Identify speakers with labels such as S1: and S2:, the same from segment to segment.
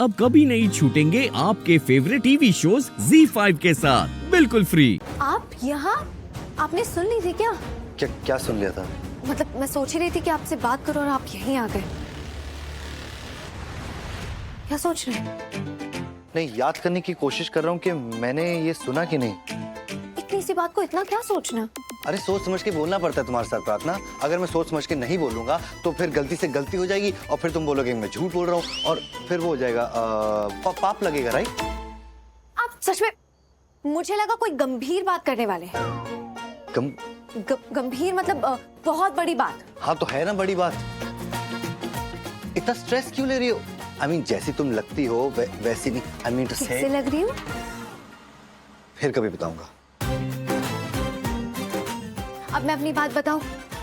S1: अब कभी नहीं छूटेंगे आपके फेवरेट टीवी शोज ZEE5 के साथ बिल्कुल फ्री।
S2: आप यहाँ? आपने सुन ली थी क्या?
S3: क्या सुन लिया था?
S2: मतलब मैं सोच ही रही थी कि आपसे बात करूं और आप यहीं आ गए। क्या सोच रहे हैं?
S3: नहीं, याद करने की कोशिश कर रहा हूँ कि मैंने ये सुना कि नहीं।
S2: इतनी सी बात को इतना क्या सोचना?
S3: अरे सोच समझ के बोलना पड़ता है तुम्हारे साथ प्रार्थना। अगर मैं सोच समझ के नहीं बोलूंगा तो फिर गलती से गलती हो जाएगी और फिर तुम बोलोगे मैं झूठ बोल रहा हूँ और फिर वो हो जाएगा पाप लगेगा, राइट?
S2: आप सच में, मुझे लगा कोई गंभीर बात करने वाले हैं। गंभीर मतलब बहुत बड़ी बात।
S3: हाँ तो है ना बड़ी बात। इतना स्ट्रेस क्यों ले रही हो? I mean, जैसी तुम लगती हो वैसी नहीं। I mean to say...
S2: कैसे लग रही हूँ?
S3: फिर कभी बताऊंगा।
S2: अब मैं अपनी बात बताऊं।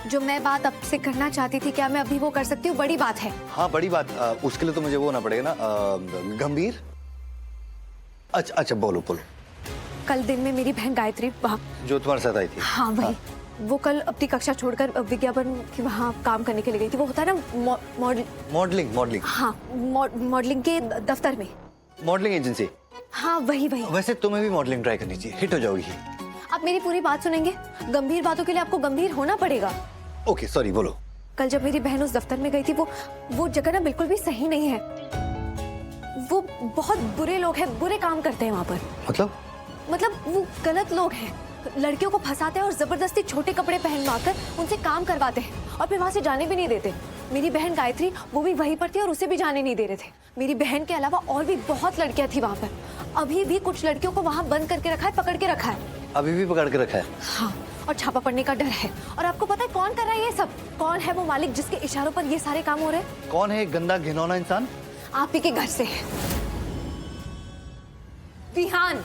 S2: जो मैं बात आपसे करना चाहती थी, क्या मैं अभी वो कर सकती हूँ? बड़ी बात है।
S3: हाँ बड़ी बात। उसके लिए तो मुझे वो होना पड़ेगा ना, गंभीर। अच्छा बोलो।
S2: कल दिन में मेरी बहन गायत्री वहाँ,
S3: जो तुम्हारे साथ आई थी।
S2: हाँ वही। हाँ। वो कल अपनी कक्षा छोड़कर विज्ञापन के वहाँ काम करने के लिए गई थी। वो होता है ना
S3: मॉडलिंग।
S2: हाँ, मॉडलिंग के दफ्तर में।
S3: Modelling agency.
S2: हाँ वही।
S3: वैसे तुम्हें भी मॉडलिंग ट्राई करनी चाहिए, हिट हो जाओगी।
S2: आप मेरी पूरी बात सुनेंगे? गंभीर बातों के लिए आपको गंभीर होना पड़ेगा।
S3: ओके सॉरी, बोलो।
S2: कल जब मेरी बहन उस दफ्तर में गई थी, वो जगह ना बिल्कुल भी सही नहीं है। वो बहुत बुरे लोग हैं, बुरे काम करते हैं वहाँ पर। मतलब वो गलत लोग हैं। लड़कियों को फंसाते हैं और जबरदस्ती छोटे कपड़े पहनवाकर उनसे काम करवाते हैं और फिर वहाँ से जाने भी नहीं देते। मेरी बहन गायत्री वो भी वहीं पर थी और उसे भी जाने नहीं दे रहे थे। मेरी बहन के अलावा और भी बहुत लड़कियां थी वहाँ पर। अभी भी कुछ लड़कियों को वहाँ बंद करके रखा है, पकड़ के रखा है।
S3: अभी भी पकड़ के रखा है?
S2: हाँ, और छापा पड़ने का डर है। और आपको पता है कौन कर रहा है ये सब? कौन है वो मालिक जिसके इशारों पर ये सारे काम हो रहे हैं?
S3: कौन है गंदा घिनौना इंसान?
S2: आप ही के घर से है, विहान।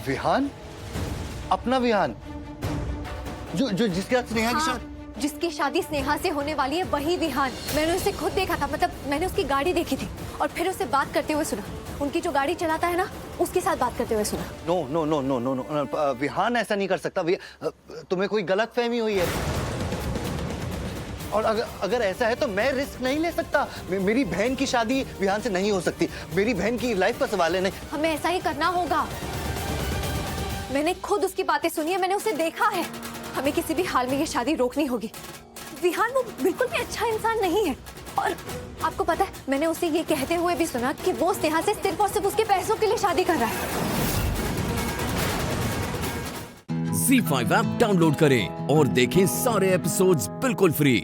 S3: विहान? अपना विहान? जो जिसके साथ स्नेहा की शादी?
S2: जिसकी शादी स्नेहा से होने वाली है, वही विहान। मैंने उसे खुद देखा था। मतलब मैंने उसकी गाड़ी देखी थी और फिर उससे बात करते हुए सुना। उनकी जो गाड़ी चलाता है ना, उसके साथ बात करते हुए सुना।
S3: नो, विहान ऐसा नहीं कर सकता। तुम्हें कोई गलतफहमी हुई है। और अगर ऐसा है तो मैं रिस्क नहीं ले सकता। मेरी बहन की शादी विहान से नहीं हो सकती। मेरी बहन की लाइफ का सवाल है। नहीं,
S2: हमें ऐसा ही करना होगा। मैंने खुद उसकी बातें सुनी है, मैंने उसे देखा है। हमें किसी भी हाल में ये शादी रोकनी होगी। विहान वो बिल्कुल भी अच्छा इंसान नहीं है। और आपको पता है, मैंने उसे ये कहते हुए भी सुना कि वो स्नेहा से सिर्फ और सिर्फ उसके पैसों के लिए शादी कर रहा है।
S1: ZEE5 ऐप डाउनलोड करें और देखें सारे एपिसोड्स बिल्कुल फ्री।